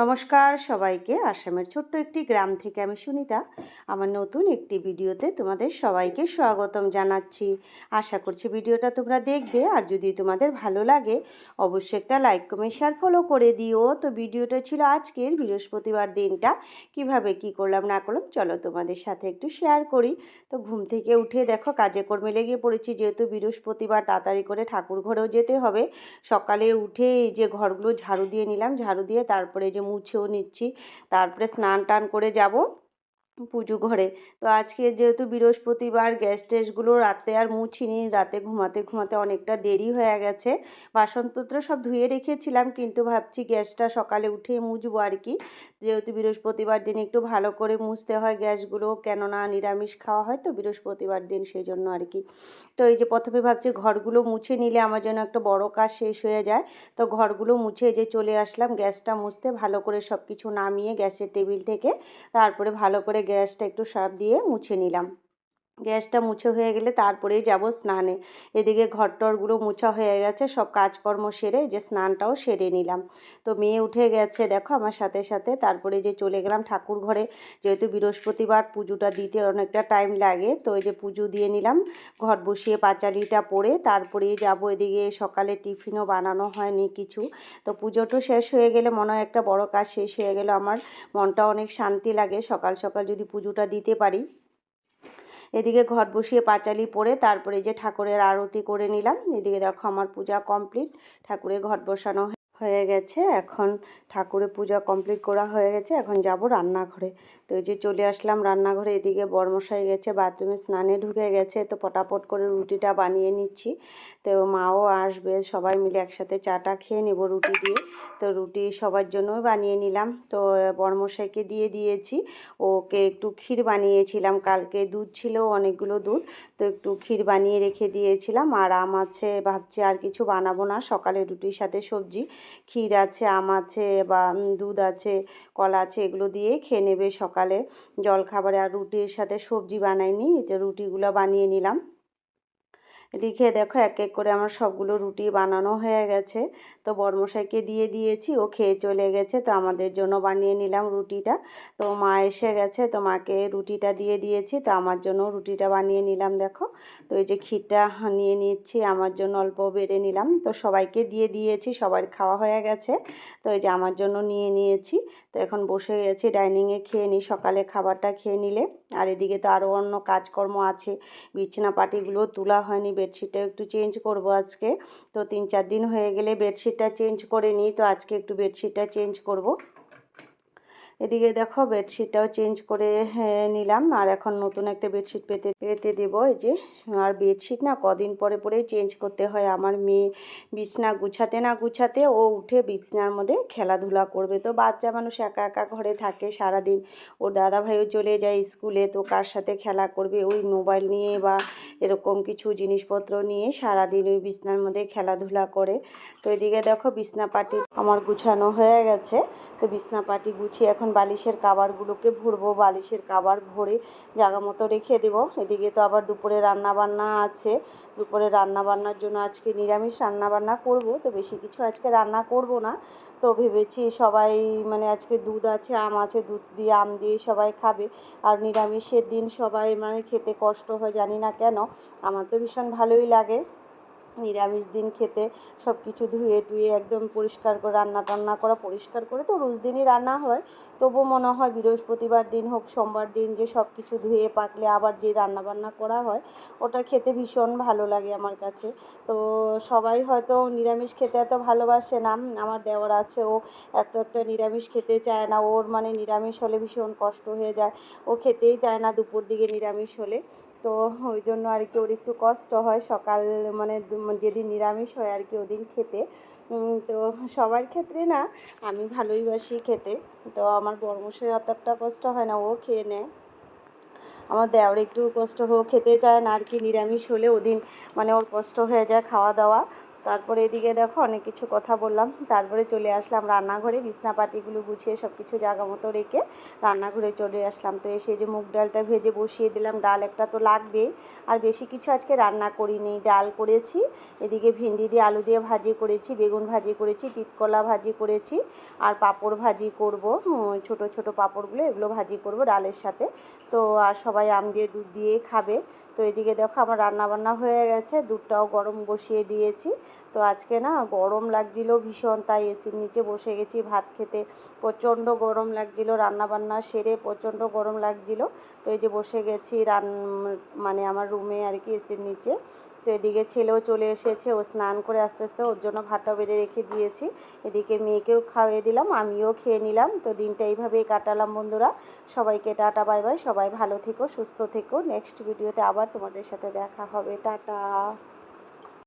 নমস্কার সবাইকে। আসামের ছোট্ট একটি গ্রাম থেকে আমি সুনিতা আমার নতুন একটি ভিডিওতে তোমাদের সবাইকে স্বাগতম জানাচ্ছি। আশা করছি ভিডিওটা তোমরা দেখবে, আর যদি তোমাদের ভালো লাগে অবশ্যই একটা লাইক কমেন্ট শেয়ার ফলো করে দিও। তো ভিডিওটা ছিল আজকের বৃহস্পতিবার দিনটা কিভাবে কি করলাম না করলাম চলো তোমাদের সাথে একটু শেয়ার করি। তো ঘুম থেকে উঠে দেখো কাজে কর্মে লেগে পড়েছি, যেহেতু বৃহস্পতিবার তাড়াতাড়ি করে ঠাকুর ঘরেও যেতে হবে। সকালে উঠে এই যে ঘরগুলো ঝাড়ু দিয়ে নিলাম, ঝাড়ু দিয়ে তারপরে যে মুছেও নিচ্ছি, তারপরে স্নান টান করে যাব পুজো ঘরে। তো আজকে যেহেতু বৃহস্পতিবার গ্যাস ট্যাসগুলো রাতে আর মুছিনি, রাতে ঘুমাতে ঘুমাতে অনেকটা দেরি হয়ে গেছে। বাসনপত্র সব ধুয়ে রেখেছিলাম, কিন্তু ভাবছি গ্যাসটা সকালে উঠে মুছবো আর কি। যেহেতু বৃহস্পতিবার দিন একটু ভালো করে মুছতে হয় গ্যাসগুলো, কেননা নিরামিষ খাওয়া হয় তো বৃহস্পতিবার দিন, সেই জন্য আর কি। তো এই যে প্রথমে ভাবছি ঘরগুলো মুছে নিলে আমার যেন একটা বড় কাজ শেষ হয়ে যায়। তো ঘরগুলো মুছে যে চলে আসলাম গ্যাসটা মুছতে, ভালো করে সব কিছু নামিয়ে গ্যাসের টেবিল থেকে তারপরে ভালো করে গ্যাসটা একটু সার্ফ দিয়ে মুছে নিলাম। গ্যাসটা মুছে হয়ে গেলে তারপরেই যাব স্নানে। এদিকে ঘরটরগুলো মোছা হয়ে গেছে, সব কাজকর্ম সেরে যে স্নানটাও সেরে নিলাম। তো মেয়ে উঠে গেছে দেখো আমার সাথে সাথে, তারপরে যে চলে গেলাম ঠাকুর ঘরে। যেহেতু বৃহস্পতিবার পুজোটা দিতে অনেকটা টাইম লাগে, তো এই যে পুজো দিয়ে নিলাম, ঘর বসিয়ে পাঁচালিটা পড়ে তারপরেই যাব। এদিকে সকালে টিফিনও বানানো হয়নি কিছু। তো পুজোটা শেষ হয়ে গেলে মনে হয় একটা বড় কাজ শেষ হয়ে গেল, আমার মনটা অনেক শান্তি লাগে সকাল সকাল যদি পুজোটা দিতে পারি। এদিকে ঘট বসিয়ে পাঁচালি পড়ে তারপরে যে ঠাকুরের আরতি করে নিলাম। এদিকে দেখো আমার পূজা কমপ্লিট, ঠাকুরের ঘট বসানো হয়ে গেছে। এখন ঠাকুরের পূজা কমপ্লিট করা হয়ে গেছে, এখন যাব রান্নাঘরে। তো এই যে চলে আসলাম রান্নাঘরে। এদিকে বরমশাই গেছে বাথরুমে, স্নানে ঢুকে গেছে, তো পটাপট করে রুটিটা বানিয়ে নিচ্ছি। তো মাও আসবে, সবাই মিলে একসাথে চাটা খেয়ে নেব রুটি দিয়ে। তো রুটি সবার জন্যই বানিয়ে নিলাম। তো বরমশাইকে দিয়ে দিয়েছি, ওকে একটু ক্ষীর বানিয়েছিলাম কালকে, দুধ ছিল অনেকগুলো দুধ, তো একটু ক্ষীর বানিয়ে রেখে দিয়েছিলাম। আর আম আছে, ভাবছি আর কিছু বানাবো না, সকালে রুটির সাথে সবজি ক্ষীর আছে, আম আছে বা দুধ আছে, কলা আছে, এগুলো দিয়ে খেয়ে নেবে সকালে জলখাবারে। আর রুটির সাথে সবজি বানাইনি, এই যে রুটিগুলো বানিয়ে নিলাম। এদিকে দেখো এক এক করে আমার সবগুলো রুটি বানানো হয়ে গেছে। তো বরমশাইকে দিয়ে দিয়েছি, ও খেয়ে চলে গেছে। তো আমাদের জন্য বানিয়ে নিলাম রুটিটা। তো মা এসে গেছে, তো মাকে রুটিটা দিয়ে দিয়েছি, তো আমার জন্য রুটিটা বানিয়ে নিলাম দেখো। তো এই যে ক্ষীরটা নিয়ে নিচ্ছি, আমার জন্য অল্প বেড়ে নিলাম। তো সবাইকে দিয়ে দিয়েছি, সবার খাওয়া হয়ে গেছে। তো এই যে আমার জন্য নিয়ে নিয়েছি। তো এখন বসে গেছি ডাইনিংয়ে, খেয়ে নিই সকালে খাবারটা খেয়ে নিলে। আর এদিকে তো আরও অন্য কাজকর্ম আছে, বিছানা পাটিগুলো তোলা হয়নি, বেডশিটটা একটু চেঞ্জ করব আজকে। তো 3-4 দিন হয়ে গেলে বেডশিটটা চেঞ্জ করে নিই, তো আজকে একটু বেডশিটটা চেঞ্জ করব। এদিকে দেখো বেডশিটটাও চেঞ্জ করে নিলাম, আর এখন নতুন একটা বেডশিট পেতে পেতে দেবো এই যে। আর বেডশিট না কদিন পরে পরেই চেঞ্জ করতে হয়। আমার মেয়ে বিছনা গুছাতে না গুছাতে ও উঠে বিছনার মধ্যে খেলাধুলা করবে। তো বাচ্চা মানুষ একা একা ঘরে থাকে সারাদিন, ওর দাদা ভাইও চলে যায় স্কুলে, তো কার সাথে খেলা করবে, ওই মোবাইল নিয়ে বা এরকম কিছু জিনিসপত্র নিয়ে সারাদিন ওই বিছনার মধ্যে খেলাধুলা করে। তো এদিকে দেখো বিছনা পাটি আমার গুছানো হয়ে গেছে। তো বিছনা পাটি গুছিয়ে এখন বালিশের কাভারগুলোকে ভরবো, বালিশের কাভার ভরে জায়গা মতো রেখে দেবো। এদিকে তো আবার দুপুরে রান্না বান্না আছে, দুপুরে রান্না বান্নার জন্য আজকে নিরামিষ রান্না বান্না করব। তো বেশি কিছু আজকে রান্না করব না, তো ভেবেছি সবাই মানে আজকে দুধ আছে, আম আছে, দুধ দিয়ে আম দিয়ে সবাই খাবে। আর নিরামিষের দিন সবাই মানে খেতে কষ্ট হয়, জানি না কেন, আমার তো ভীষণ ভালোই লাগে নিরামিষ দিন খেতে। সব কিছু ধুয়ে টুয়ে একদম পরিষ্কার করে রান্না টান্না করা, পরিষ্কার করে তো রোজ দিনই রান্না হয়, তবু মনে হয় বৃহস্পতিবার দিন হোক সোমবার দিন যে সব কিছু ধুয়ে পাকলে আবার যে রান্না বান্না করা হয়, ওটা খেতে ভীষণ ভালো লাগে আমার কাছে। তো সবাই হয়তো নিরামিষ খেতে এত ভালোবাসে না, আমার দেওর আছে, ও এত একটা নিরামিষ খেতে চায় না, ওর মানে নিরামিষ হলে ভীষণ কষ্ট হয়ে যায়, ও খেতেই চায় না দুপুর দিকে নিরামিষ হলে। তো ওই জন্য আর কি ওর একটু কষ্ট হয় সকাল মানে যেদিন নিরামিষ হয় আর কি ওদিন খেতে। তো সবার ক্ষেত্রে না, আমি ভালোই বাসি খেতে। তো আমার বড়মশাই অত একটা কষ্ট হয় না, ও খেয়ে নেয়। আমার দেওর একটু কষ্ট হোক, খেতে চায় না আর কি নিরামিষ হলে, ওদিন মানে ওর কষ্ট হয়ে যায় খাওয়া দাওয়া। তারপরে এদিকে দেখো অনেক কিছু কথা বললাম, তারপরে চলে আসলাম রান্নাঘরে, বিছনাপাটিগুলো গুছিয়ে সব কিছু জায়গা মতো রেখে রান্নাঘরে চলে আসলাম। তো এসে যে মুগ ডালটা ভেজে বসিয়ে দিলাম, ডাল একটা তো লাগবে। আর বেশি কিছু আজকে রান্না করিনি, ডাল করেছি, এদিকে ভেন্ডি দিয়ে আলু দিয়ে ভাজি করেছি, বেগুন ভাজি করেছি, তিতকলা ভাজি করেছি, আর পাঁপড় ভাজি করব, ছোট ছোট পাঁপড়গুলো এগুলো ভাজি করব ডালের সাথে। তো আর সবাই আম দিয়ে দুধ দিয়ে খাবে। তো এদিকে দেখো আমার রান্নাবান্না হয়ে গেছে, দুধটাও গরম বসিয়ে দিয়েছি। তো আজকে না গরম লাগছিল ভীষণ, তাই এসির নিচে বসে গেছি ভাত খেতে। প্রচণ্ড গরম লাগছিল, রান্নাবান্না সেরে প্রচণ্ড গরম লাগছিল। তো এই যে বসে গেছি মানে আমার রুমে আর কি, এসির নিচে। তো এদিকে ছেলেও চলে এসেছে, ও স্নান করে আস্তে আস্তে ওর জন্য ভাতটা বেড়ে রেখে দিয়েছি। এদিকে মেয়েকেও খাইয়ে দিলাম, আমিও খেয়ে নিলাম। তো দিনটা এইভাবেই কাটালাম বন্ধুরা। সবাইকে টাটা বাই বাই, সবাই ভালো থেকো, সুস্থ থেকো। নেক্সট ভিডিওতে আবার তোমাদের সাথে দেখা হবে, টাটা।